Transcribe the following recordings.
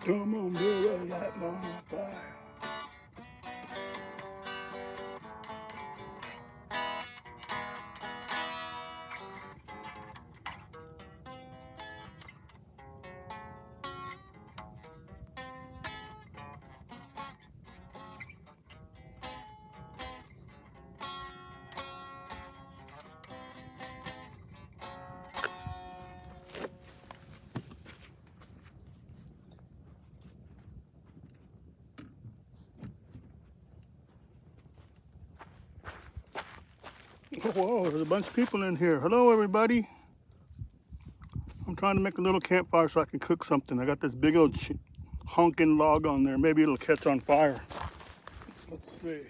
Come on, baby, light my fire. Whoa, there's a bunch of people in here. Hello, everybody. I'm trying to make a little campfire so I can cook something. I got this big old honking log on there. Maybe it'll catch on fire. Let's see.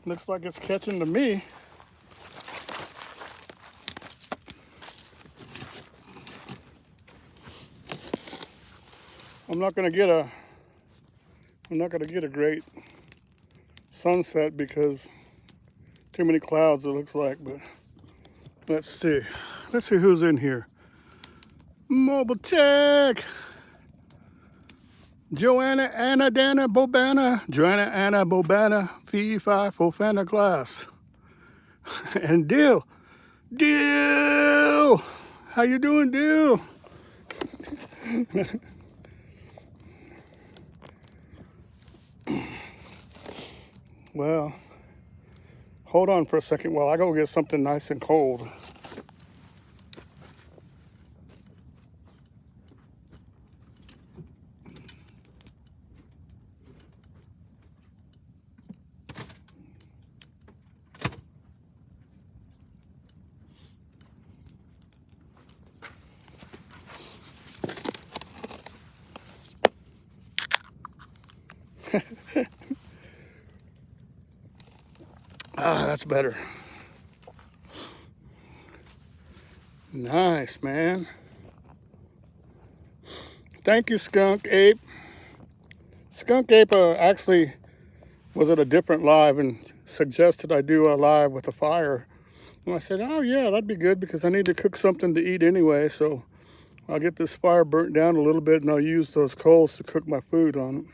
Looks like it's catching to me. I'm not gonna get a great sunset because too many clouds it looks like, but let's see who's in here. Mobile Tech, Joanna, Anna, Dana, Bobana, Joanna, Anna, Bobana, Fee, Fi, Fofana, Glass, and Dill. How you doing, Dill? Well, hold on for a second while I go get something nice and cold. Ah, that's better. Nice, man. Thank you, Skunk Ape. Skunk Ape actually was at a different live and suggested I do a live with a fire. And I said, oh yeah, that'd be good because I need to cook something to eat anyway. So I'll get this fire burnt down a little bit and I'll use those coals to cook my food on it.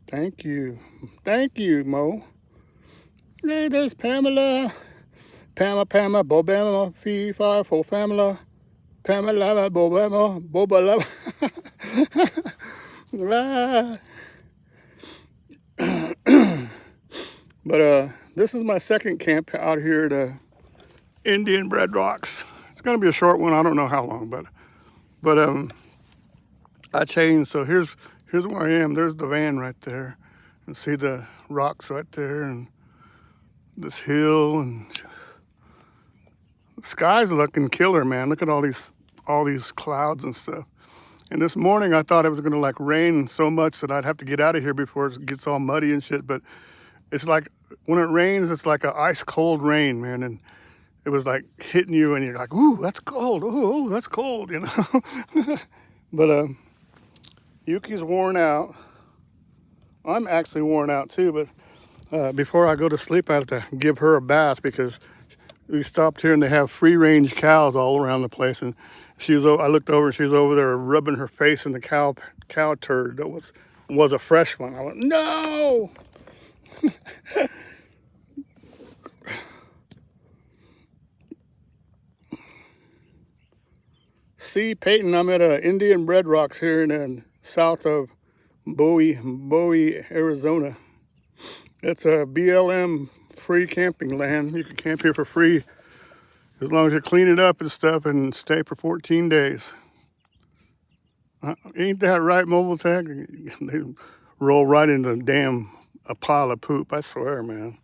Thank you. Thank you, Mo. Hey, there's Pamela. Pama, Bobama, Fee, Fi, Fo, Pamela. Pamela, Bobama, Boba, But this is my second camp out here at Indian Bread Rocks. It's gonna be a short one. I don't know how long, but I changed. So here's where I am. There's the van right there, and see the rocks right there, and this hill, and the sky's looking killer, man. Look at all these clouds and stuff. And this morning I thought it was gonna like rain so much that I'd have to get out of here before it gets all muddy and shit. But it's like when it rains, it's like an ice cold rain, man. And it was like hitting you and you're like, ooh, that's cold. Ooh, that's cold, you know. But Yuki's worn out. I'm actually worn out too, but before I go to sleep I have to give her a bath because we stopped here and they have free range cows all around the place, and I looked over and she was over there rubbing her face in the cow turd that was a fresh one. I went, no. See, Peyton, I'm at Indian Bread Rocks here in south of Bowie, Arizona. It's a BLM free camping land. You can camp here for free as long as you clean it up and stuff and stay for 14 days. Ain't that right, Mobile Tech? They roll right into a pile of poop, I swear, man.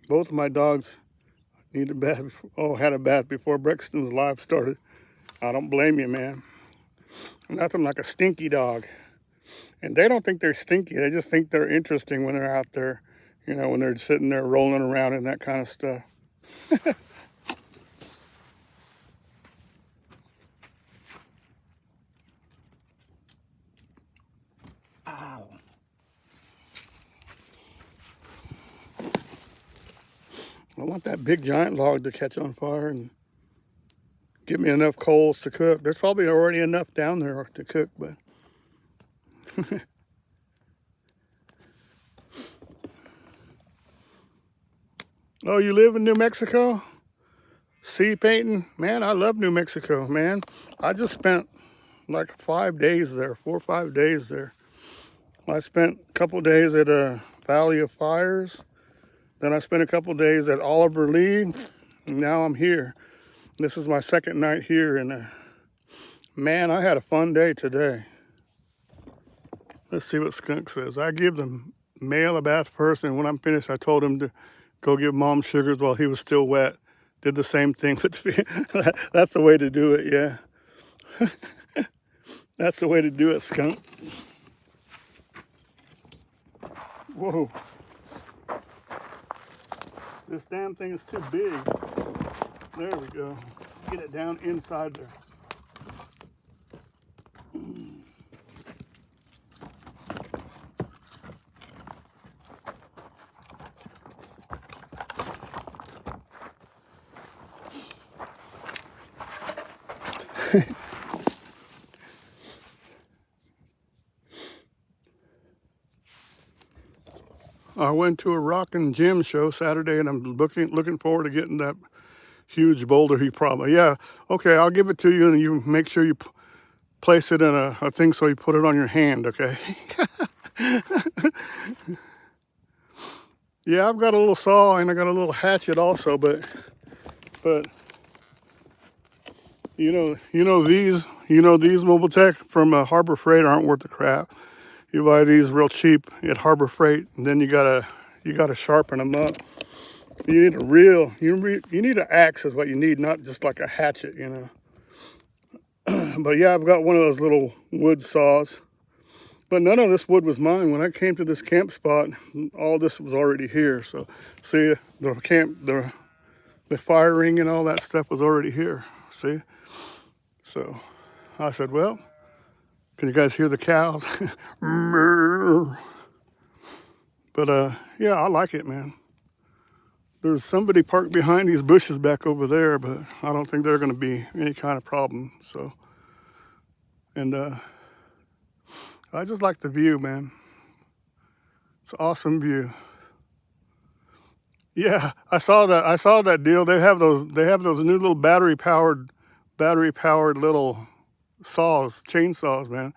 Both of my dogs need a bath. Had a bath before Brexton's live started. I don't blame you, man. Nothing like a stinky dog. And they don't think they're stinky. They just think they're interesting when they're out there, you know, when they're sitting there rolling around and that kind of stuff. Ow. I want that big giant log to catch on fire and give me enough coals to cook. There's probably already enough down there to cook, but oh, you live in New Mexico? Sea painting? Man, I love New Mexico, man. I just spent like 5 days there, 4 or 5 days there. I spent a couple days at Valley of Fires. Then I spent a couple days at Oliver Lee. And now I'm here. This is my second night here, and man, I had a fun day today. Let's see what Skunk says. I give the male a bath first, and when I'm finished, I told him to go give mom sugars while he was still wet. Did the same thing with the That's the way to do it, yeah. That's the way to do it, Skunk. Whoa. This damn thing is too big. There we go. Get it down inside there. I went to a rockin' gym show Saturday, and I'm looking forward to getting that huge boulder he probably. Yeah, okay, I'll give it to you, and you make sure you place it in a thing so you put it on your hand, okay? Yeah, I've got a little saw and I got a little hatchet also, but you know these Mobile Tech from Harbor Freight aren't worth the crap. You buy these real cheap at Harbor Freight, and then you gotta sharpen them up. You need a real, you need an axe is what you need, not just like a hatchet, you know. But yeah, I've got one of those little wood saws. But none of this wood was mine. When I came to this camp spot, all this was already here. So see, the fire ring and all that stuff was already here. See? So I said, well, can you guys hear the cows? But yeah, I like it, man. There's somebody parked behind these bushes back over there, but I don't think they're going to be any kind of problem. So, and I just like the view, man. It's an awesome view. Yeah, I saw that deal. They have those new little battery powered little chainsaws, man,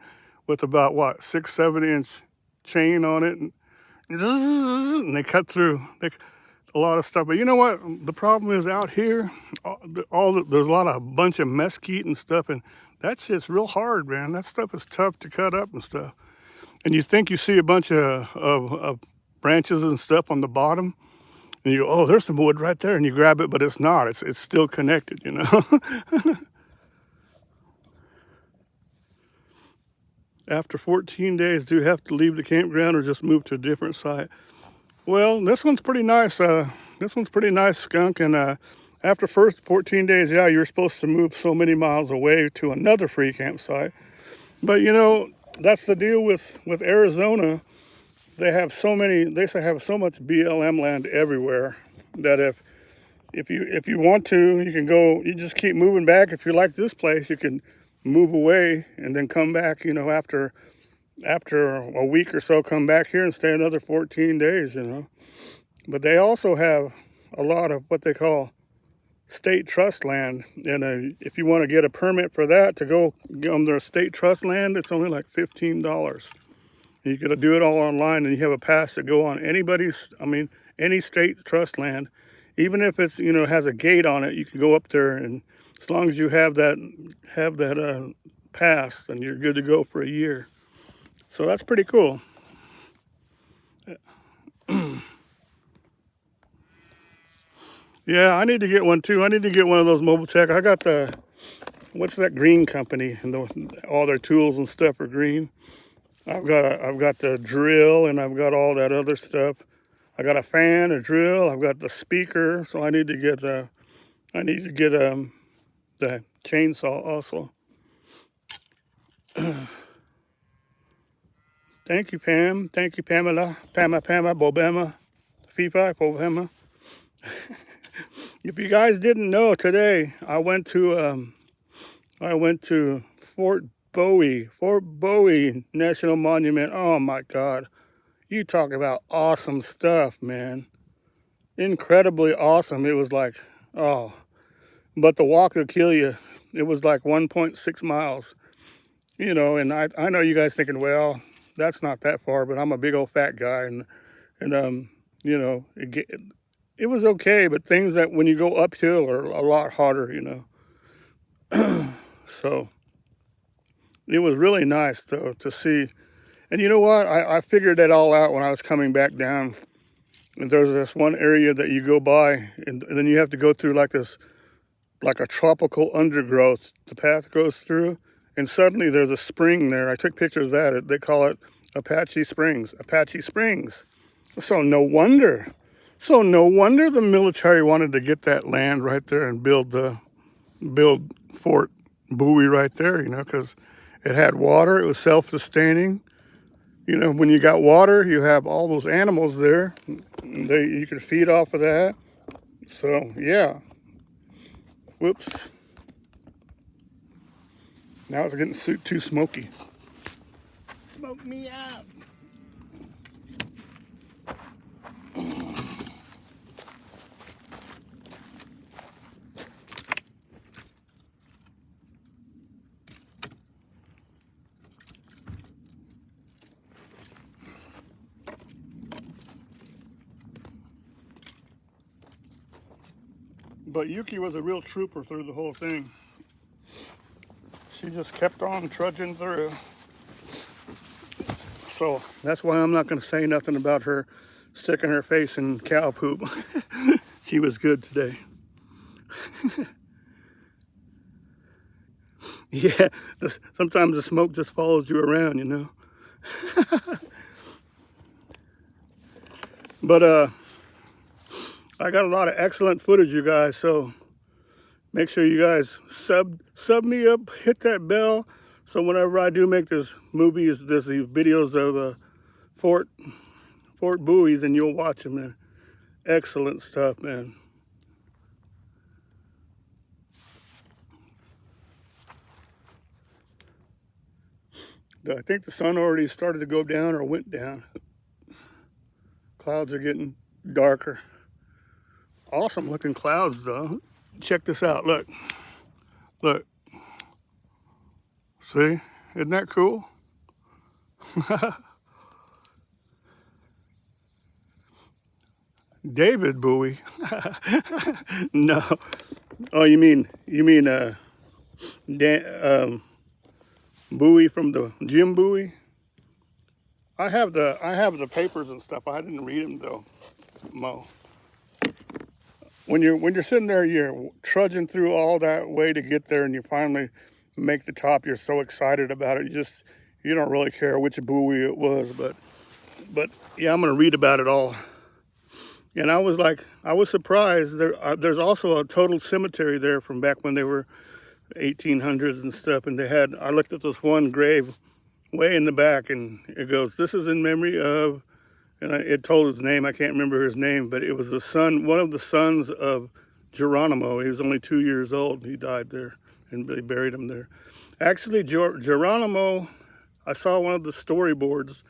with about what 6-7 inch chain on it, and they cut through a lot of stuff. But you know what? The problem is out here, there's a bunch of mesquite and stuff, and that shit's real hard, man. That stuff is tough to cut up and stuff. And you think you see a bunch of branches and stuff on the bottom, and you go, oh, there's some wood right there, and you grab it, but it's not. It's still connected, you know. After 14 days, do you have to leave the campground or just move to a different site? Well, this one's pretty nice. This one's pretty nice, Skunk. And after first 14 days, yeah, you're supposed to move so many miles away to another free campsite. But you know, that's the deal with Arizona. They have so much BLM land everywhere that if you want to, you can go. You just keep moving back. If you like this place, you can move away and then come back, you know, after a week or so, come back here and stay another 14 days, you know. But they also have a lot of what they call state trust land, and if you want to get a permit for that to go on their state trust land, it's only like $15. You got to do it all online, and you have a pass to go on any state trust land, even if it's, you know, has a gate on it. You can go up there, and as long as you have that pass, then you're good to go for a year. So that's pretty cool. Yeah, I need to get one too. I need to get one of those Mobile Tech. I got the, what's that green company? And all their tools and stuff are green. I've got the drill, and I've got all that other stuff. I got a fan, a drill. I've got the speaker. So I need to get the chainsaw also. Thank you, Pam. Thank you, Pamela. Pama, Bobema. FIFA, Bobema. If you guys didn't know, today I went to Fort Bowie National Monument. Oh my God. You talk about awesome stuff, man. Incredibly awesome. It was like, oh, but the walk will kill you. It was like 1.6 miles, you know, and I know you guys thinking, well, that's not that far, but I'm a big old fat guy, and you know, it was okay, but things that when you go uphill are a lot harder, you know. So it was really nice though to see. And you know what? I figured that all out when I was coming back down. And there's this one area that you go by, and then you have to go through like this, like a tropical undergrowth. The path goes through, and suddenly there's a spring there. I took pictures of that. They call it Apache Springs. Apache Springs. So no wonder the military wanted to get that land right there and build Fort Bowie right there, you know, because it had water. It was self-sustaining. You know, when you got water, you have all those animals there. You can feed off of that. So, yeah. Whoops. Now it's getting too smoky. Smoke me out. But Yuki was a real trooper through the whole thing. She just kept on trudging through. So that's why I'm not going to say nothing about her sticking her face in cow poop. She was good today. Yeah, sometimes the smoke just follows you around, you know. But I got a lot of excellent footage, you guys, so make sure you guys sub me up, hit that bell, so whenever I do make these videos of Fort Bowie, then you'll watch them, man. Excellent stuff, man. I think the sun already started to go down or went down. Clouds are getting darker. Awesome looking clouds though. Check this out, look. Look. See? Isn't that cool? David Bowie. No. Oh, you mean Bowie from the Jim Bowie? I have the papers and stuff. I didn't read them though, Mo. When you're sitting there, you're trudging through all that way to get there, and you finally make the top. You're so excited about it. You don't really care which Bowie it was, but yeah, I'm gonna read about it all. And I was surprised. There's also a total cemetery there from back when they were 1800s and stuff. And I looked at this one grave way in the back, and it goes, "This is in memory of," and it told his name. I can't remember his name, but it was one of the sons of Geronimo. He was only 2 years old. He died there, and they buried him there. Actually, Geronimo, I saw one of the storyboards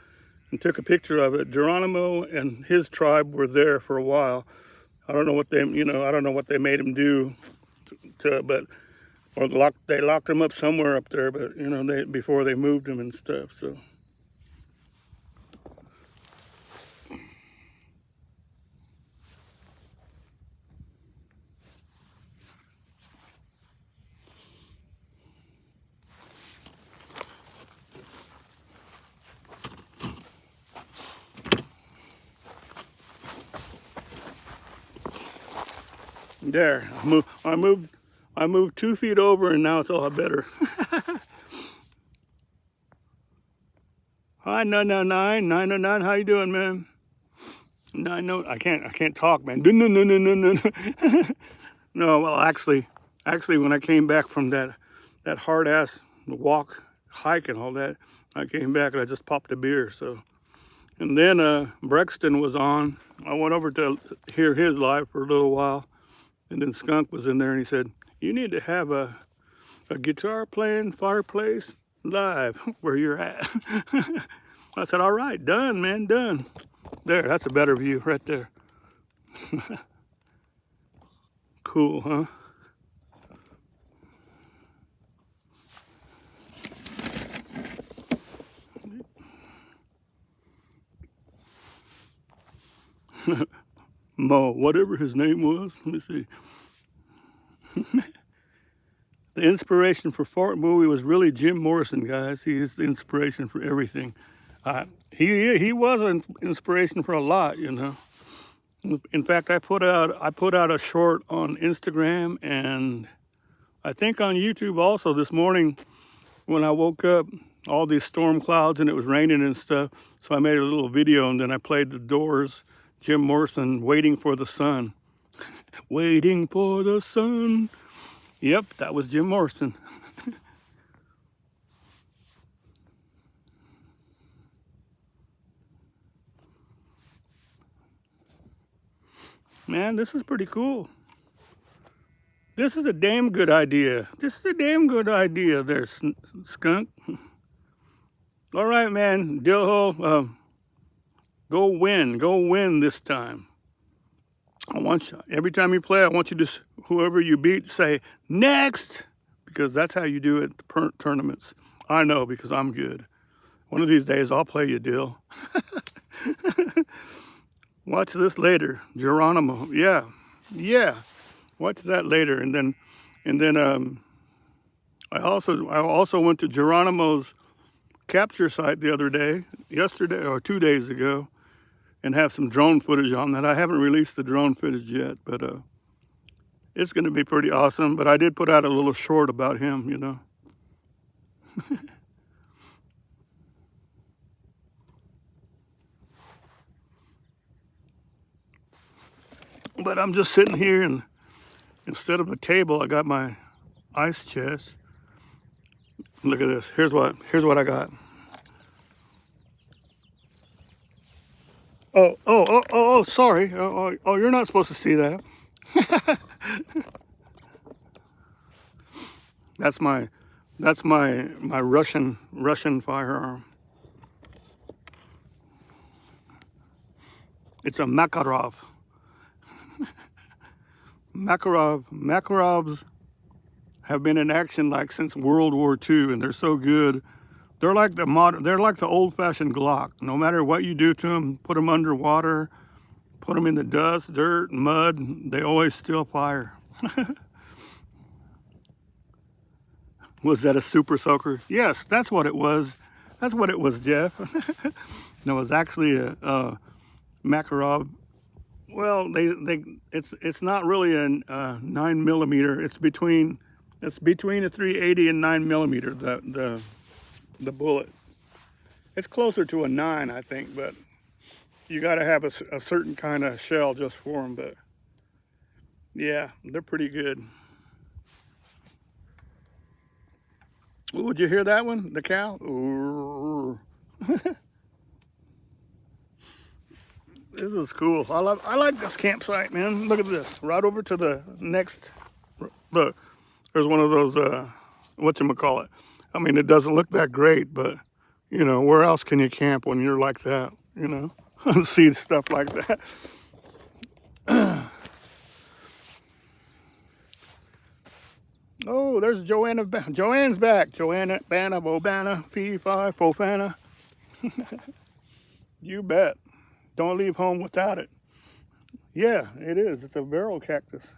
and took a picture of it. Geronimo and his tribe were there for a while. I don't know what they made him do, or they locked him up somewhere up there. But before they moved him and stuff. So. There, I moved 2 feet over, and now it's a lot better. Hi, 999, how you doing, man? No, I can't talk, man. No. No, well, actually, when I came back from that hard ass walk, hike, and all that, I came back and I just popped a beer. So, and then Brexton was on. I went over to hear his live for a little while, and then Skunk was in there, and he said, "You need to have a guitar playing fireplace live where you're at." I said, "All right, done, man, done." There, that's a better view right there. Cool, huh? Mo, whatever his name was. Let me see. The inspiration for Fort Bowie was really Jim Morrison, guys. He is the inspiration for everything. He was an inspiration for a lot, you know. In fact, I put out a short on Instagram and I think on YouTube also this morning when I woke up, all these storm clouds and it was raining and stuff. So I made a little video and then I played The Doors, Jim Morrison, Waiting for the Sun. Waiting for the sun. Yep, that was Jim Morrison. Man, this is pretty cool. This is a damn good idea. This is a damn good idea there, Skunk. All right, man, Dillhole, go win this time. I want you, every time you play, I want you to, whoever you beat, say, next, because that's how you do it at the tournaments. I know, because I'm good. One of these days, I'll play you, Dill. Watch this later, Geronimo. Yeah. Watch that later, and then I also went to Geronimo's capture site the other day, yesterday or 2 days ago, and have some drone footage on that. I haven't released the drone footage yet, but it's going to be pretty awesome. But I did put out a little short about him, you know. But I'm just sitting here, and instead of a table, I got my ice chest. Look at this. Here's what I got. Oh, sorry. Oh, you're not supposed to see that. That's my Russian firearm. It's a Makarov. Makarovs have been in action like since World War II, and they're so good. They're like the old-fashioned Glock. No matter what you do to them, put them underwater, put them in the dust, dirt, mud, they always still fire. Was that a super soaker? Yes, that's what it was. That's what it was, Jeff. No, it was actually a Makarov. Well, it's not really a 9mm. It's between a 380 and 9mm. The bullet. It's closer to a 9, I think, but you got to have a certain kind of shell just for them. But yeah, they're pretty good. Ooh, would you hear that one? The cow? Ooh. This is cool. I like this campsite, man. Look at this. Right over to the next. Look, there's one of those. Whatchamacallit. I mean, it doesn't look that great, but you know, where else can you camp when you're like that? You know, see stuff like that. Oh, there's Joanna. Joanne's back. Joanna, Banna, Bobana, P5, Fofana. You bet. Don't leave home without it. Yeah, it is. It's a barrel cactus.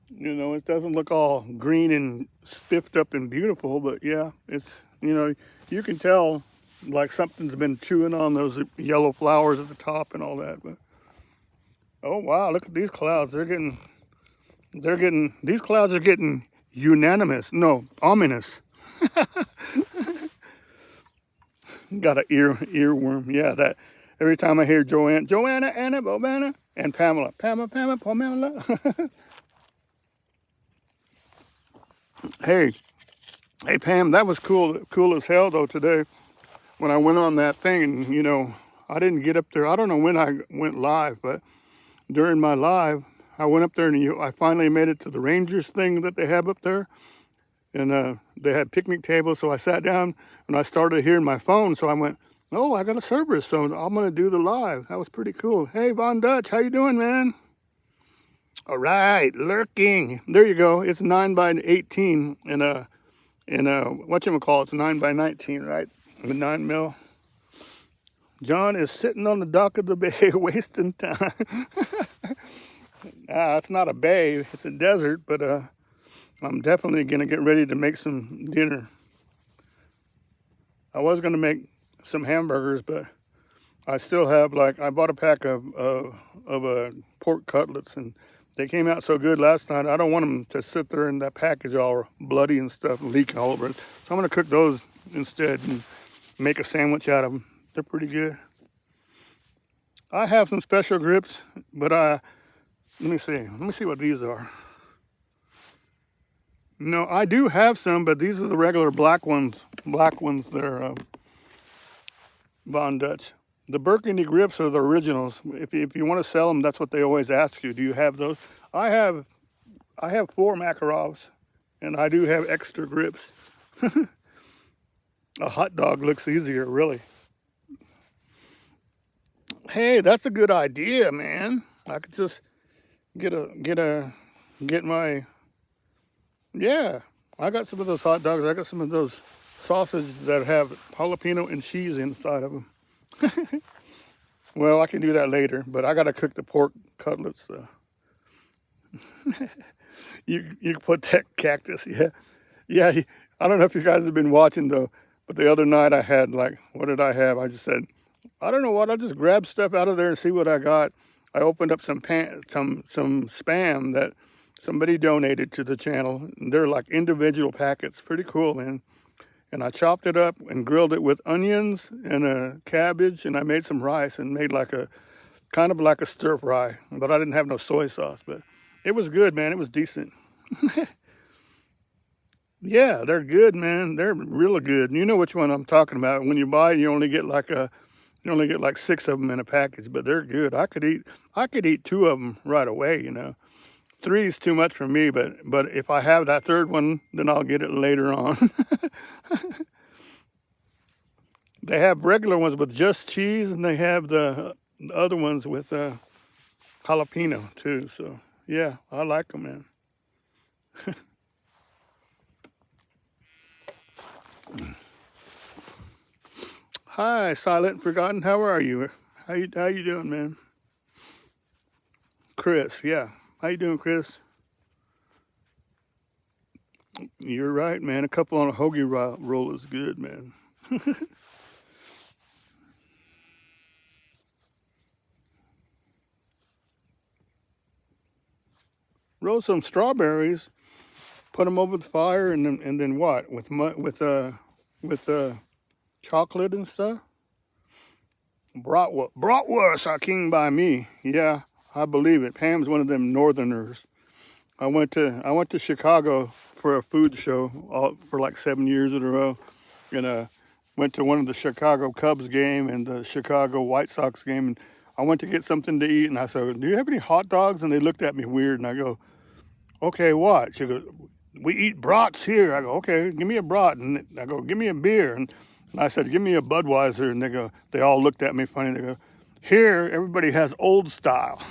You know, it doesn't look all green and spiffed up and beautiful, but yeah, it's, you know, you can tell like something's been chewing on those yellow flowers at the top and all that. But oh wow, look at these clouds. They're getting these clouds are getting unanimous. No, ominous. Got an earworm. Yeah, that every time I hear Joanna, Anna, Bobana, and Pamela. Pamela. Hey, Pam, that was cool as hell though today when I went on that thing, and you know, I didn't get up there. I don't know when I went live, but during my live, I went up there and I finally made it to the Rangers thing that they have up there. And they had picnic tables, so I sat down and I started hearing my phone. So I went, oh, I got a service, so I'm gonna do the live. That was pretty cool. Hey, Von Dutch, how you doing, man? All right, lurking. There you go. It's 9x18 and whatchamacallit, it's 9x19, right? The 9mm. John is sitting on the dock of the bay wasting time. It's not a bay, it's a desert, but I'm definitely gonna get ready to make some dinner. I was gonna make some hamburgers, but I still have, like, I bought a pack of pork cutlets, and they came out so good last night. I don't want them to sit there in that package all bloody and stuff, and leak all over it. So I'm gonna cook those instead and make a sandwich out of them. They're pretty good. I have some special grips, but let me see what these are. No, I do have some, but these are the regular black ones. They're Von Dutch. The burgundy grips are the originals. If you want to sell them, that's what they always ask you. Do you have those? I have 4 Makarovs, and I do have extra grips. A hot dog looks easier, really. Hey, that's a good idea, man. I could just get my. Yeah, I got some of those hot dogs. I got some of those sausages that have jalapeno and cheese inside of them. Well, I can do that later, but I got to cook the pork cutlets. So. you put that cactus, yeah. I don't know if you guys have been watching though, but the other night I had, like, what did I have? I just said, I don't know what. I'll just grab stuff out of there and see what I got. I opened up some spam that somebody donated to the channel. They're like individual packets. Pretty cool, man. And I chopped it up and grilled it with onions and a cabbage, and I made some rice and made like kind of like a stir fry. But I didn't have no soy sauce, but it was good, man. It was decent. Yeah, they're good, man. They're really good. You know which one I'm talking about. When you buy, you only get like 6 of them in a package, but they're good. I could eat 2 of them right away, you know. 3 is too much for me, but if I have that 3rd one, then I'll get it later on. They have regular ones with just cheese, and they have the other ones with jalapeno too. So yeah, I like them, man. Hi, Silent Forgotten. How are you? How you doing, man? Chris, yeah. How you doing, Chris? You're right, man. A couple on a hoagie roll is good, man. Roll some strawberries, put them over the fire, and then what? With chocolate and stuff. Bratwurst are king by me. Yeah, I believe it. Pam's one of them northerners. I went to Chicago for a food show for like 7 years in a row, and went to one of the Chicago Cubs game and the Chicago White Sox game, and I went to get something to eat, and I said, do you have any hot dogs? And they looked at me weird, and I go, okay, what? She goes, we eat brats here. I go, okay, give me a brat. And I go, give me a beer. And I said, give me a Budweiser. And they all looked at me funny. They go, here, everybody has old style.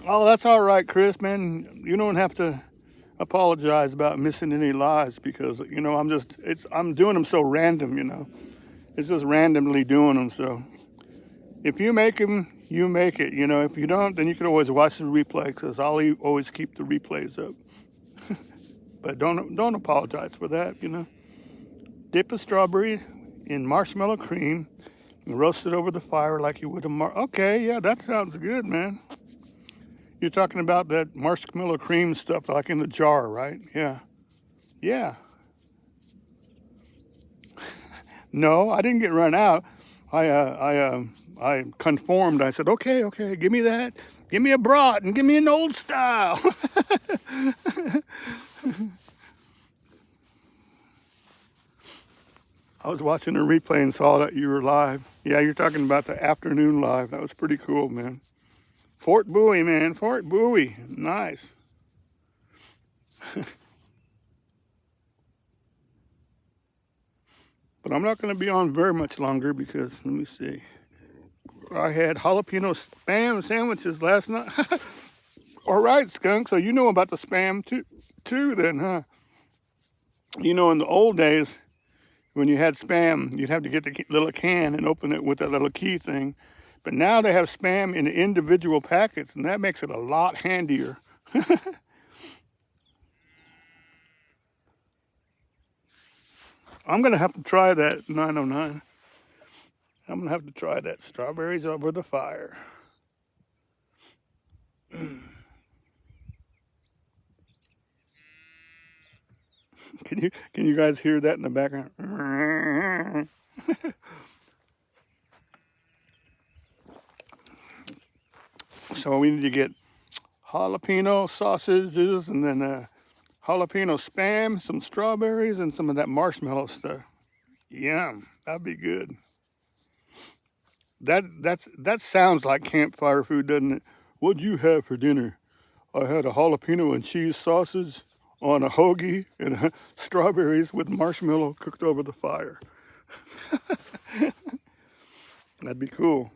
Oh, that's all right, Chris, man. You don't have to apologize about missing any lives, because, you know, I'm doing them so random, you know. It's just randomly doing them. So if you make them, you make it. You know, if you don't, then you can always watch the replay, because I'll always keep the replays up. But don't apologize for that, you know. Dip a strawberry in marshmallow cream and roast it over the fire like you would a okay, yeah, that sounds good, man. You're talking about that marshmallow cream stuff, like in the jar, right? Yeah. Yeah. No, I didn't get run out. I conformed. I said, okay, give me that. Give me a brat and give me an old style. I was watching a replay and saw that you were live. Yeah, you're talking about the afternoon live. That was pretty cool, man. Fort Bowie, man. Fort Bowie. Nice. But I'm not going to be on very much longer because, let me see. I had jalapeno spam sandwiches last night. All right, Skunk. So you know about the spam too then, huh? You know, in the old days, when you had spam, you'd have to get the little can and open it with that little key thing. But now they have spam in individual packets, and that makes it a lot handier. I'm going to have to try that 909. I'm going to have to try that strawberries over the fire. Can you guys hear that in the background? So we need to get jalapeno sausages and then jalapeno spam, some strawberries, and some of that marshmallow stuff. Yum, that'd be good. That sounds like campfire food, doesn't it? What'd you have for dinner? I had a jalapeno and cheese sausage on a hoagie and strawberries with marshmallow cooked over the fire. That'd be cool.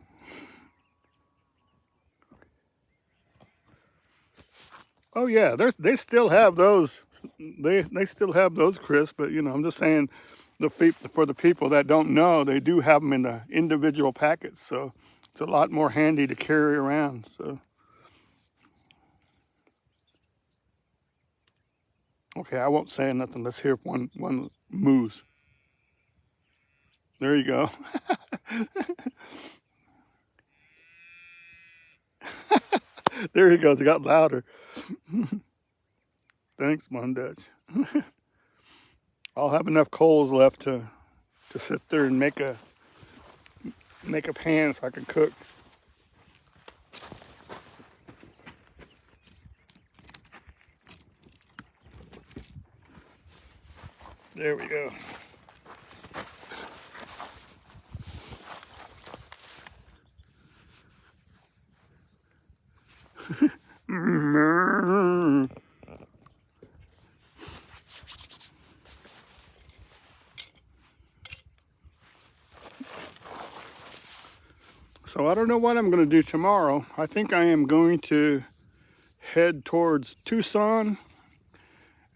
Oh yeah, they still have those. They still have those, Chris. But you know, I'm just saying, for the people that don't know, they do have them in the individual packets. So it's a lot more handy to carry around. So okay, I won't say nothing. Let's hear one moose. There you go. There he goes. It got louder. Thanks, Mon Dutch. I'll have enough coals left to sit there and make a pan so I can cook. There we go. So I don't know what I'm going to do tomorrow. I think I am going to head towards Tucson,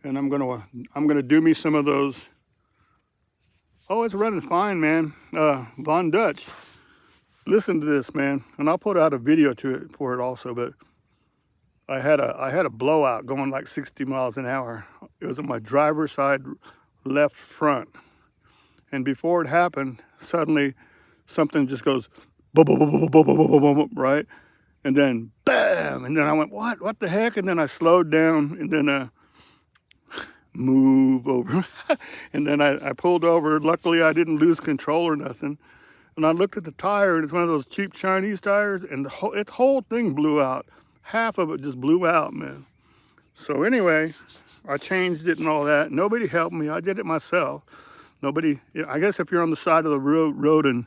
and I'm gonna do me some of those. Oh, it's running fine, man. Von Dutch, listen to this, man, and I'll put out a video for it also. But I had a blowout going like 60 miles an hour. It was on my driver's side left front, and before it happened, suddenly something just goes boom, boom, boom, boom, boom, boom, boom, boom, boom, right? And then bam, and then I went, what the heck? And then I slowed down, and then move over. And then I pulled over. Luckily, I didn't lose control or nothing. And I looked at the tire, and it's one of those cheap Chinese tires, and the whole thing blew out. Half of it just blew out, man. So anyway, I changed it and all that. Nobody helped me. I did it myself. Nobody, I guess if you're on the side of the road and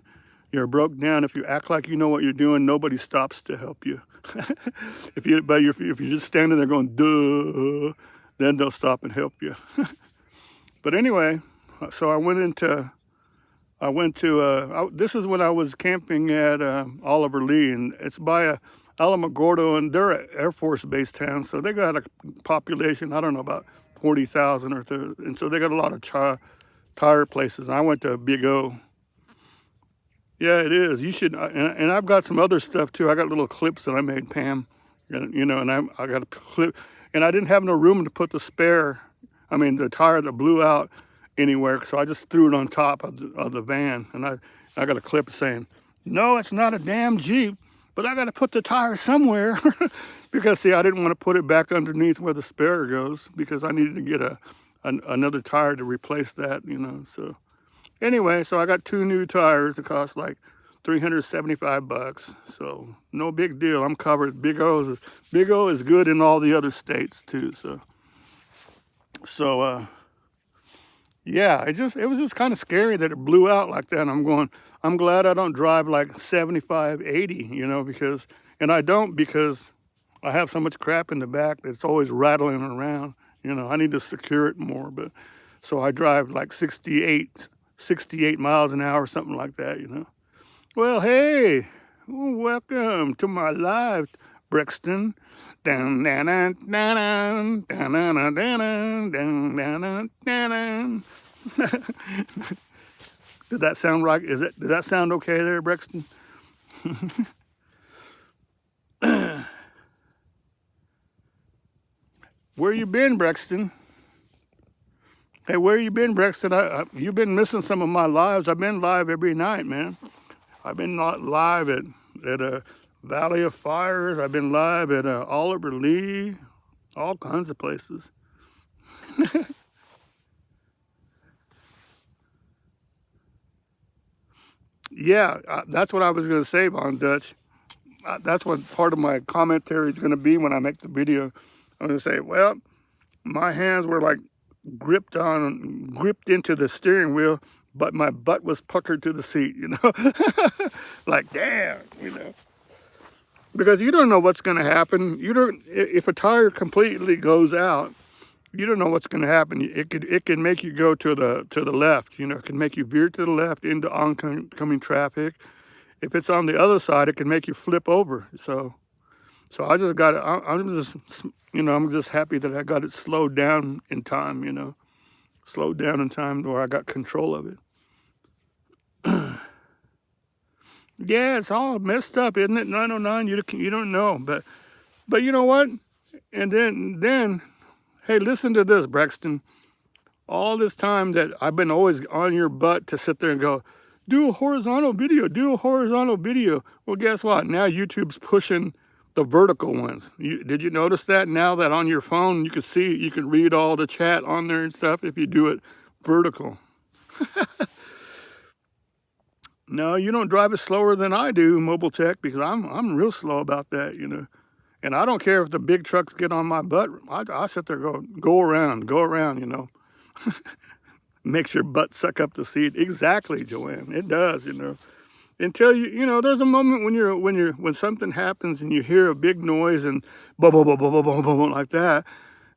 you're broke down, if you act like you know what you're doing, nobody stops to help you. If you're just standing there going, duh, then they'll stop and help you. But anyway, so I went to, this is when I was camping at Oliver Lee, and it's by Alamogordo, and they're an Air Force base town, so they got a population, I don't know, about 40,000 or so, and so they got a lot of tire places. And I went to Big O. Yeah, it is. You should, and I've got some other stuff too. I got little clips that I made, Pam, you know, and I got a clip, and I didn't have no room to put the tire that blew out anywhere, so I just threw it on top of the van, and I got a clip saying, no, it's not a damn Jeep, but I got to put the tire somewhere because see, I didn't want to put it back underneath where the spare goes because I needed to get another tire to replace that, you know. So anyway, so I got 2 new tires. It cost like $375. So no big deal. I'm covered. Big O is good in all the other states too. So yeah, it was just kind of scary that it blew out like that. And I'm glad I don't drive like 75, 80, you know, and I don't because I have so much crap in the back that's always rattling around. You know, I need to secure it more, but so I drive like 68 miles an hour, something like that, you know. Well, hey, welcome to my live, Brexton. Dun, dun, dun, dun, dun, dun, dun, dun, dun, dun, dun, dun. Did that sound right? Did that sound okay there, Brexton? Where you been, Brexton? Hey, where you been, Brexton? You've been missing some of my lives. I've been live every night, man. I've been live at Valley of Fires. I've been live at Oliver Lee, all kinds of places. Yeah, that's what I was going to say, Von Dutch. That's what part of my commentary is going to be when I make the video. I'm going to say, well, my hands were like gripped into the steering wheel, but my butt was puckered to the seat, you know. Like, damn, you know. Because you don't know what's going to happen. If a tire completely goes out, you don't know what's going to happen. It can make you go to the left, you know. It can make you veer to the left into oncoming traffic. If it's on the other side, it can make you flip over. So I just got it. I'm just happy that I got it slowed down in time, you know. Slowed down in time where I got control of it. Yeah, it's all messed up, isn't it? 909, you don't know, but you know what? And then, hey, listen to this, Brexton. All this time that I've been always on your butt to sit there and go, do a horizontal video. Well, guess what? Now YouTube's pushing the vertical ones. Did you notice that? Now that on your phone you can read all the chat on there and stuff if you do it vertical. No, you don't drive it slower than I do, Mobile Tech, because I'm real slow about that, you know. And I don't care if the big trucks get on my butt. I sit there go around, you know. Makes your butt suck up the seat. Exactly, Joanne. It does, you know. Until you know, there's a moment when something happens and you hear a big noise and blah blah blah blah blah blah blah like that.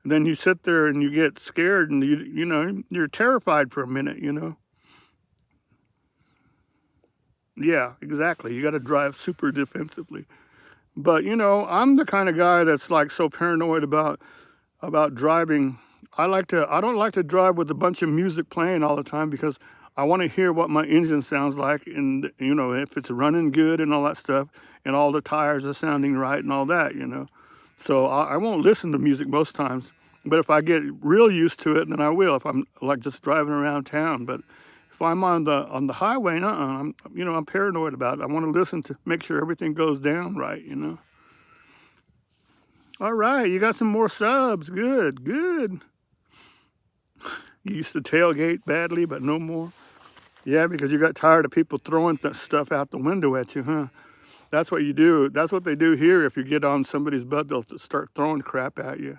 And then you sit there and you get scared and you know, you're terrified for a minute, you know. Yeah, exactly. You got to drive super defensively. But, you know, I'm the kind of guy that's like so paranoid about driving. I don't like to drive with a bunch of music playing all the time because I want to hear what my engine sounds like and, you know, if it's running good and all that stuff and all the tires are sounding right and all that, you know. So I won't listen to music most times. But if I get real used to it, then I will if I'm like just driving around town. But if I'm on the highway, I'm paranoid about it. I want to listen to make sure everything goes down right, you know. All right, you got some more subs. Good. You used to tailgate badly, but no more. Yeah, because you got tired of people throwing stuff out the window at you, huh? That's what you do. That's what they do here. If you get on somebody's butt, they'll start throwing crap at you.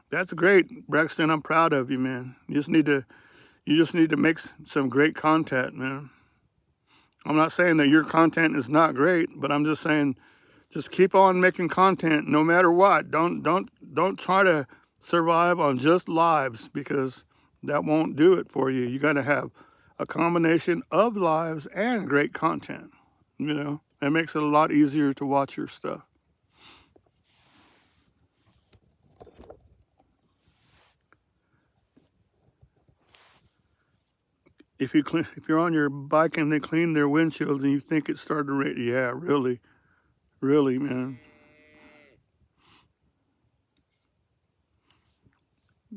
That's great, Braxton. I'm proud of you, man. You just need to make some great content, man. I'm not saying that your content is not great, but I'm just saying, just keep on making content no matter what. Don't try to survive on just lives because that won't do it for you. You got to have a combination of lives and great content. You know, it makes it a lot easier to watch your stuff. If you're on your bike and they clean their windshield and you think it started to rain, yeah, really, man.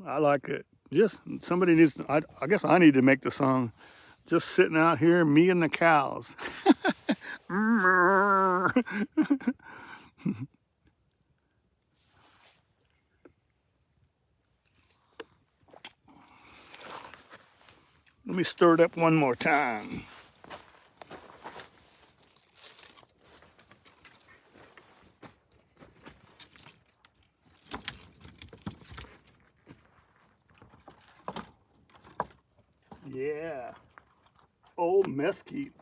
I like it. Just somebody needs to, I guess I need to make the song Just sitting out here, me and the cows. Let me stir it up one more time. Yeah, old mesquite.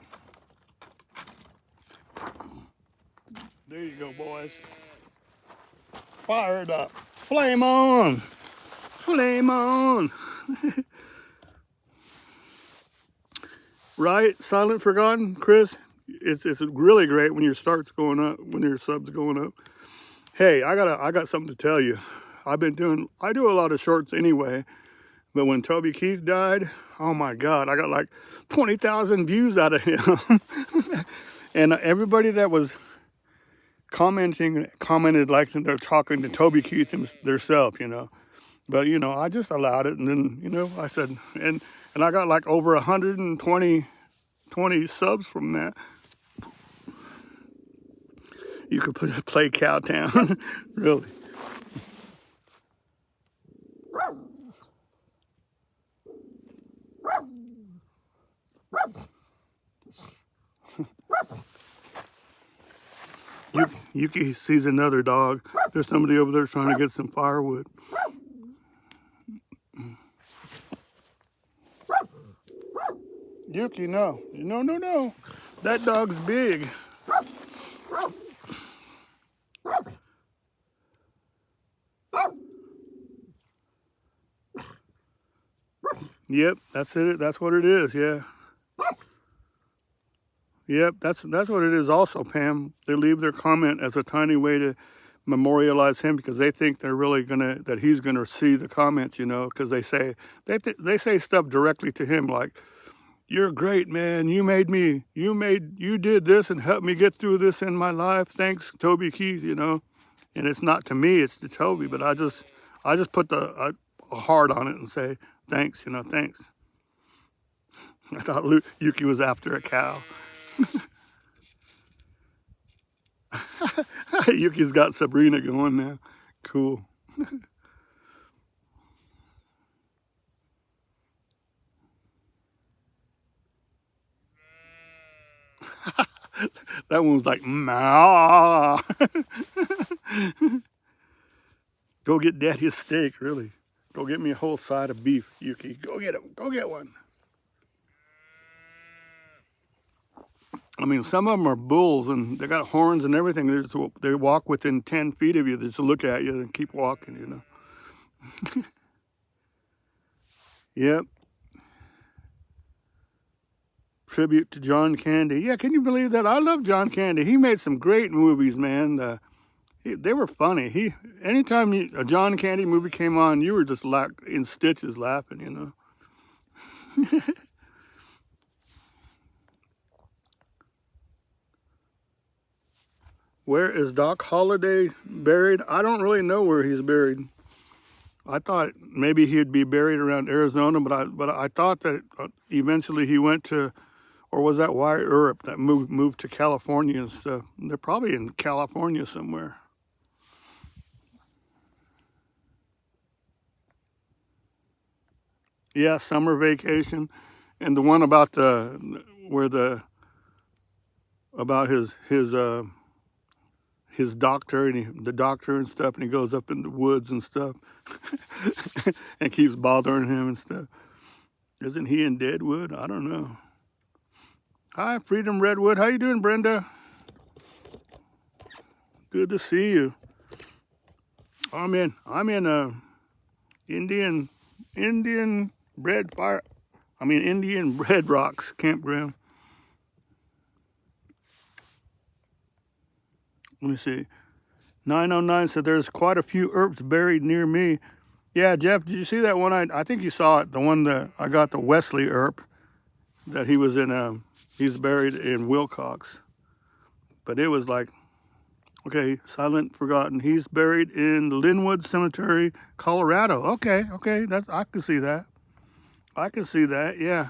There you go, boys. Fire it up. Flame on. Flame on. Right? Silent Forgotten, Chris? It's really great when your starts going up, when your subs going up. Hey, I got something to tell you. I do a lot of shorts anyway, but when Toby Keith died, oh my God, I got like 20,000 views out of him. And everybody that was commented like they're talking to Toby Keith themselves, you know. But, you know, I just allowed it, and then, you know, I said, and I got like over 120 subs from that. You could play Cowtown, really. Yuki sees another dog. There's somebody over there trying to get some firewood. Yuki, no. No. That dog's big. Yep, that's it. That's what it is, yeah. Yep, that's what it is also, Pam. They leave their comment as a tiny way to memorialize him because they think they're really that he's gonna see the comments, you know, because they say stuff directly to him like, "You're great, man. You did this and helped me get through this in my life. Thanks, Toby Keith," you know. And it's not to me, it's to Toby, but I just put a heart on it and say, thanks, you know, thanks. I thought Yuki was after a cow. Yuki's got Sabrina going now. Cool. That one was like, "Meow." Go get Daddy a steak, really. Go get me a whole side of beef, Yuki. Go get it. Go get one. I mean, some of them are bulls, and they got horns and everything. They walk within 10 feet of you. They just look at you and keep walking, you know. Yep. Tribute to John Candy. Yeah, can you believe that? I love John Candy. He made some great movies, man. They were funny. Anytime a John Candy movie came on, you were just like in stitches laughing, you know. Where is Doc Holliday buried? I don't really know where he's buried. I thought maybe he'd be buried around Arizona, but I thought that eventually he went to, or was that Wyatt Earp that moved to California and stuff? They're probably in California somewhere. Yeah, Summer Vacation, and the one about his doctor and the doctor and stuff, and he goes up in the woods and stuff and keeps bothering him and stuff. Isn't he in Deadwood? I don't know. Hi, Freedom Redwood. How you doing, Brenda? Good to see you. I'm in Indian Bread Rocks campground. Let me see. 909 said there's quite a few Earps buried near me. Yeah, Jeff, did you see that one? I think you saw it. The one that I got, the Wesley Earp, that he was in. He's buried in Wilcox. But it was like, okay, Silent Forgotten. He's buried in the Linwood Cemetery, Colorado. Okay, I can see that. I can see that, yeah.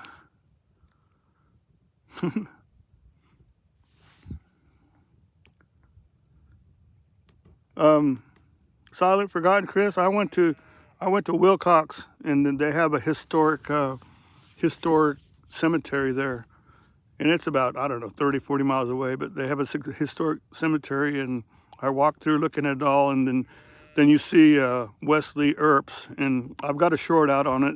Silent Forgotten Chris, I went to Wilcox, and they have a historic cemetery there. And it's about, I don't know, 30, 40 miles away, but they have a historic cemetery, and I walked through looking at it all, and then you see Wesley Earps, and I've got a short out on it.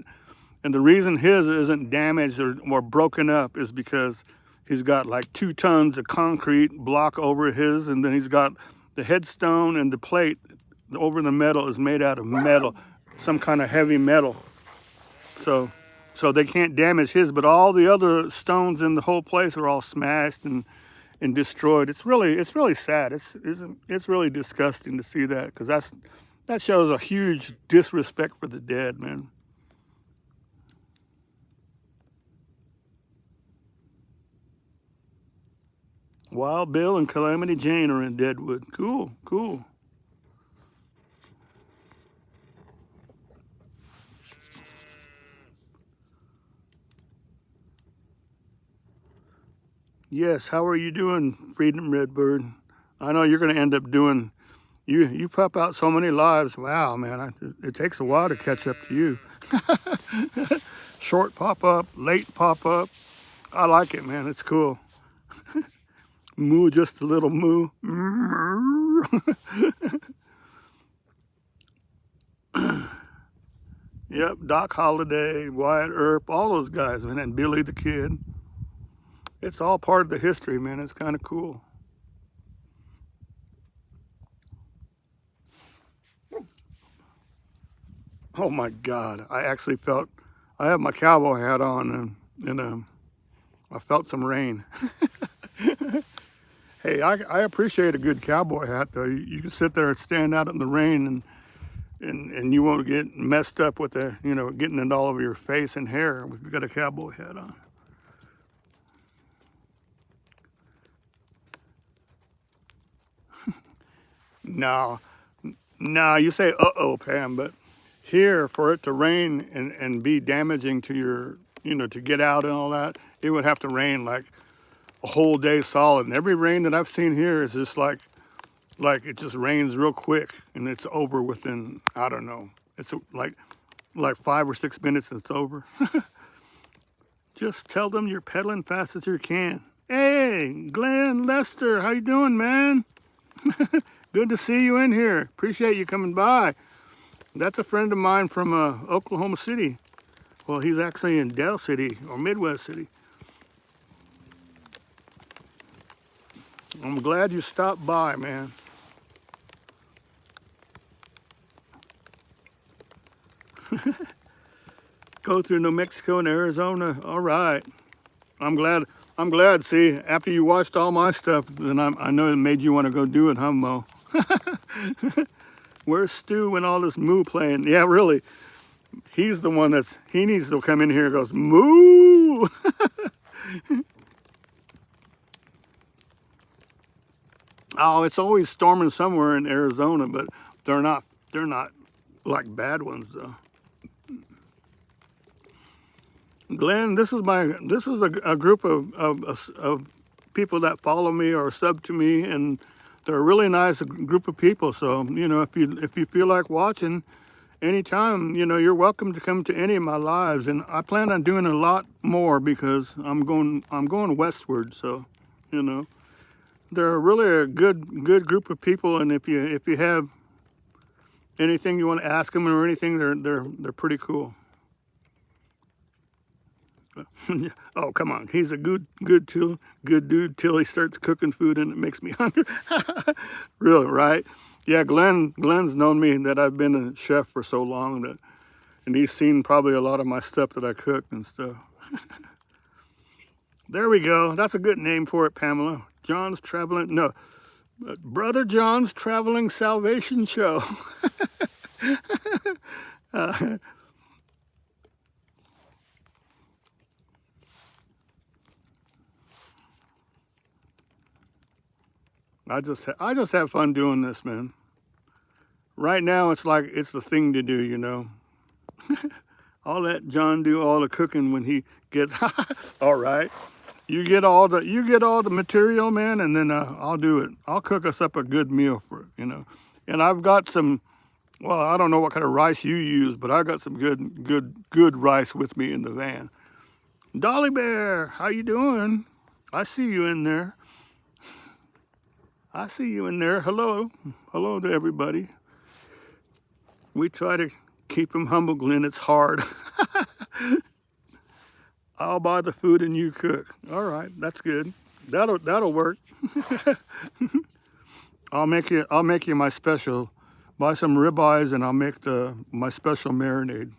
And the reason his isn't damaged or broken up is because he's got like 2 tons of concrete block over his, and then he's got the headstone, and the plate over the metal is made out of metal, some kind of heavy metal. So they can't damage his, but all the other stones in the whole place are all smashed and destroyed. It's really sad. It's really disgusting to see that, because that shows a huge disrespect for the dead, man. Wild Bill and Calamity Jane are in Deadwood. Cool, cool. Yes, how are you doing, Freedom Redbird? I know you're going to end up doing, you pop out so many lives. Wow, man, it takes a while to catch up to you. Short pop-up, late pop-up. I like it, man. It's cool. Moo, just a little moo. Yep, Doc Holliday, Wyatt Earp, all those guys, man, and Billy the Kid. It's all part of the history, man. It's kind of cool. Oh my God, I actually felt, I have my cowboy hat on, and I felt some rain. Hey, I appreciate a good cowboy hat, though. You can sit there and stand out in the rain, and you won't get messed up with the, getting it all over your face and hair. We've got a cowboy hat on. No, you say uh-oh, Pam, but here, for it to rain and be damaging to your, to get out and all that, it would have to rain like a whole day solid. And every rain that I've seen here is just like it just rains real quick, and it's over within, I don't know, it's like 5 or 6 minutes and it's over. Just tell them you're pedaling fast as you can. Hey, Glenn Lester, how you doing, man? Good to see you in here. Appreciate you coming by. That's a friend of mine from Oklahoma City. Well, he's actually in Del City or Midwest City. I'm glad you stopped by, man. Go through New Mexico and Arizona. All right. I'm glad. See, after you watched all my stuff, then I know it made you want to go do it, huh, Mo? Where's Stu when all this moo playing? Yeah, really. He's the one he needs to come in here and goes, moo! Oh, it's always storming somewhere in Arizona, but they're not like bad ones, though. Glenn, this is a group of people that follow me or sub to me, and they're a really nice group of people. So, if you feel like watching anytime, you're welcome to come to any of my lives. And I plan on doing a lot more because I'm going westward. So, they're really a good group of people. And if you have anything you want to ask them or anything, they're pretty cool. Oh, come on. He's a good dude till he starts cooking food and it makes me hungry. Really, right? Yeah, Glenn's known me that I've been a chef for so long and he's seen probably a lot of my stuff that I cooked and stuff. There we go. That's a good name for it, Pamela. Brother John's Traveling Salvation Show. I just have fun doing this, man. Right now, it's like it's the thing to do, I'll let John do all the cooking when he gets all right. You get all the material, man, and then I'll do it. I'll cook us up a good meal for it, you know. And I've got some, well, I don't know what kind of rice you use, but I got some good rice with me in the van. Dolly Bear, how you doing? I see you in there. I see you in there. Hello. Hello to everybody. We try to keep them humble, Glenn. It's hard. I'll buy the food and you cook. All right, that's good. That'll work. I'll make you my special. Buy some ribeyes and I'll make my special marinade.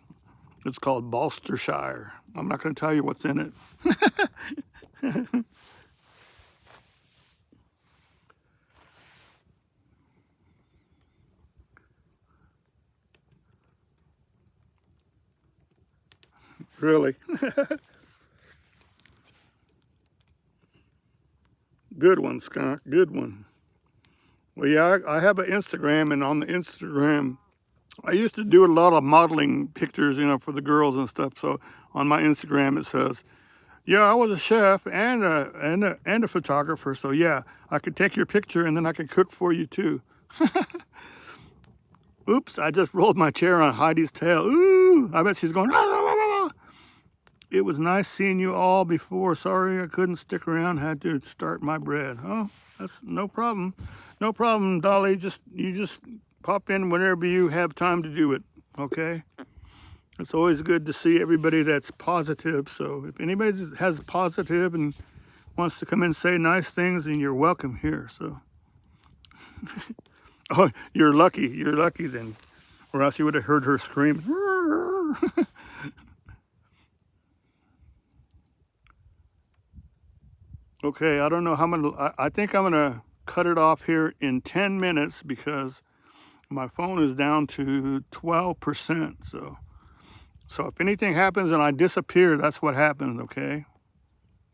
It's called Bolstershire. I'm not going to tell you what's in it. Really. Good one, Skunk. Good one. Well, yeah, I have an Instagram, and on the Instagram, I used to do a lot of modeling pictures, you know, for the girls and stuff. So on my Instagram, it says, yeah, I was a chef and a photographer. So yeah, I could take your picture and then I could cook for you too. Oops, I just rolled my chair on Heidi's tail. Ooh, I bet she's going, ah, ah, ah, ah. It was nice seeing you all before. Sorry I couldn't stick around. Had to start my bread. Oh, that's no problem. No problem, Dolly. You just pop in whenever you have time to do it, okay? It's always good to see everybody that's positive. So if anybody has positive and wants to come in and say nice things, then you're welcome here. So, oh, you're lucky. You're lucky then, or else you would have heard her scream. Okay, I don't know how many. I think I'm gonna cut it off here in 10 minutes because my phone is down to 12%. So if anything happens and I disappear, that's what happens, okay?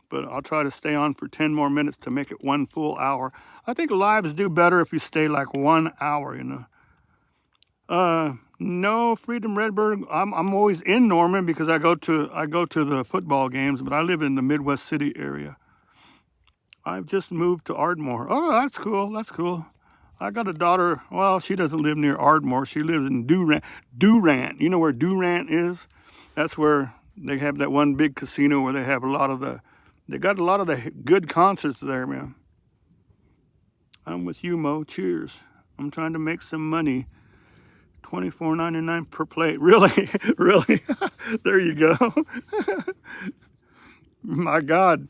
But I'll try to stay on for 10 more minutes to make it 1 full hour. I think lives do better if you stay like 1 hour, you know. No, Freedom Redbird. I'm always in Norman because I go to the football games, but I live in the Midwest City area. I've just moved to Ardmore. Oh, that's cool. That's cool. I got a daughter. Well, she doesn't live near Ardmore. She lives in Durant. Durant. You know where Durant is? That's where they have that one big casino where they have they got a lot of the good concerts there, man. I'm with you, Mo. Cheers. I'm trying to make some money. $24.99 per plate. Really? Really? There you go. My God,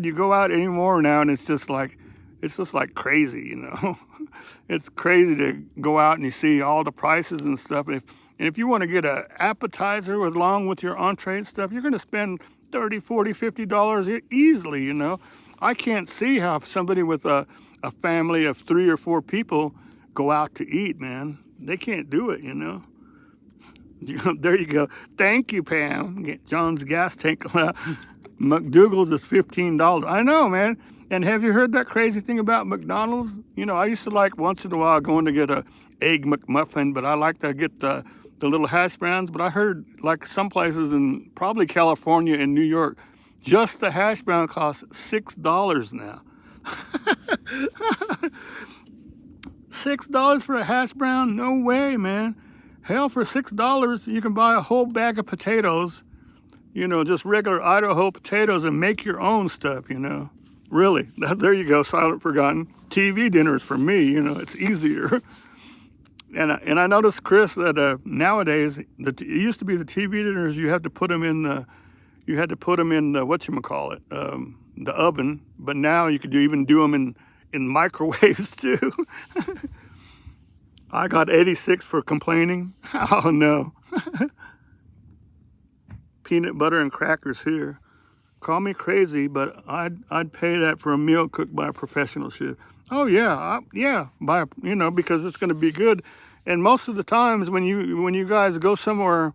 you go out anymore now and it's just like crazy, you know. It's crazy to go out and you see all the prices and stuff. And if you want to get an appetizer along with your entree and stuff, you're going to spend $30, $40, $50 easily, you know. I can't see how somebody with a family of 3 or 4 people go out to eat, man. They can't do it, you know. There you go. Thank you, Pam. Get John's gas tank. McDougal's is $15. I know, man. And have you heard that crazy thing about McDonald's? You know, I used to like once in a while going to get a egg McMuffin, but I like to get the little hash browns. But I heard like some places in probably California and New York, just the hash brown costs $6 now. $6 for a hash brown? No way, man. Hell, for $6, you can buy a whole bag of potatoes. You know, just regular Idaho potatoes and make your own stuff, you know. Really, there you go, silent forgotten. TV dinners for me, you know, it's easier. And I noticed, Chris, that nowadays, it used to be the TV dinners, you had to put them in the whatchamacallit, the oven. But now you could even do them in microwaves too. I got 86 for complaining. Oh no. Peanut butter and crackers here. Call me crazy, but I'd pay that for a meal cooked by a professional chef. Oh yeah, because it's going to be good. And most of the times when you guys go somewhere,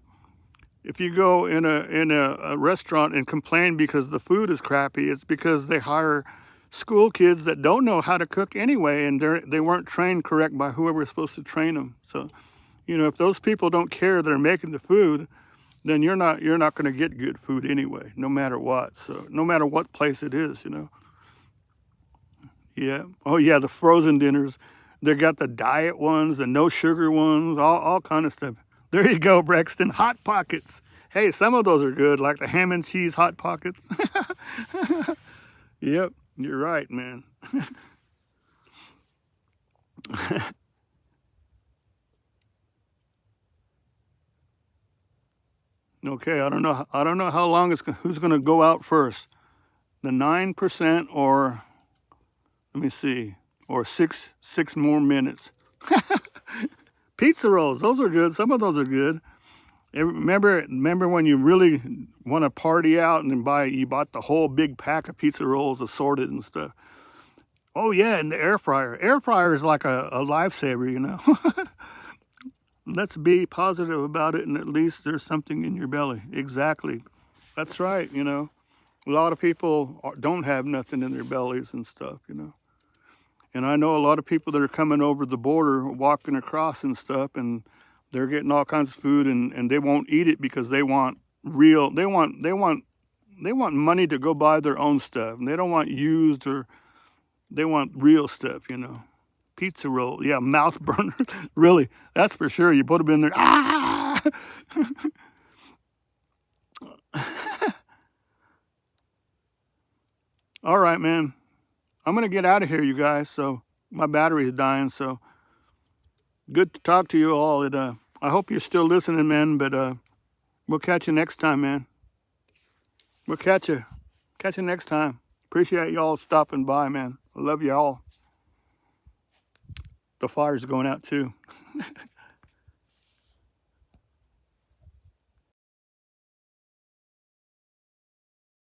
if you go in a restaurant and complain because the food is crappy, it's because they hire school kids that don't know how to cook anyway, and they weren't trained correct by whoever was supposed to train them. So, you know, if those people don't care they're making the food, then you're not going to get good food anyway, no matter what. So no matter what place it is, you know. Yeah. Oh yeah, the frozen dinners. They got the diet ones, the no sugar ones, all kind of stuff. There you go, Brexton. Hot Pockets. Hey, some of those are good, like the ham and cheese Hot Pockets. Yep, you're right, man. Okay, I don't know how long who's going to go out first. The 9% or let me see, or six more minutes. Pizza rolls, those are good. Some of those are good. Remember when you really want to party out and then you bought the whole big pack of pizza rolls assorted and stuff. Oh yeah, and the air fryer. Air fryer is like a lifesaver, you know. Let's be positive about it, and at least there's something in your belly. Exactly. That's right, you know. A lot of people don't have nothing in their bellies and stuff, you know. And I know a lot of people that are coming over the border, walking across and stuff, and they're getting all kinds of food, and they won't eat it because they want money to go buy their own stuff. And they don't want used, or they want real stuff, you know. Pizza roll, yeah, mouth burner. Really, that's for sure. You put them in there. Ah! All right, man. I'm gonna get out of here, you guys. So my battery is dying. So good to talk to you all. I hope you're still listening, man. But we'll catch you next time, man. We'll catch you next time. Appreciate y'all stopping by, man. I love you all. The fire's going out too.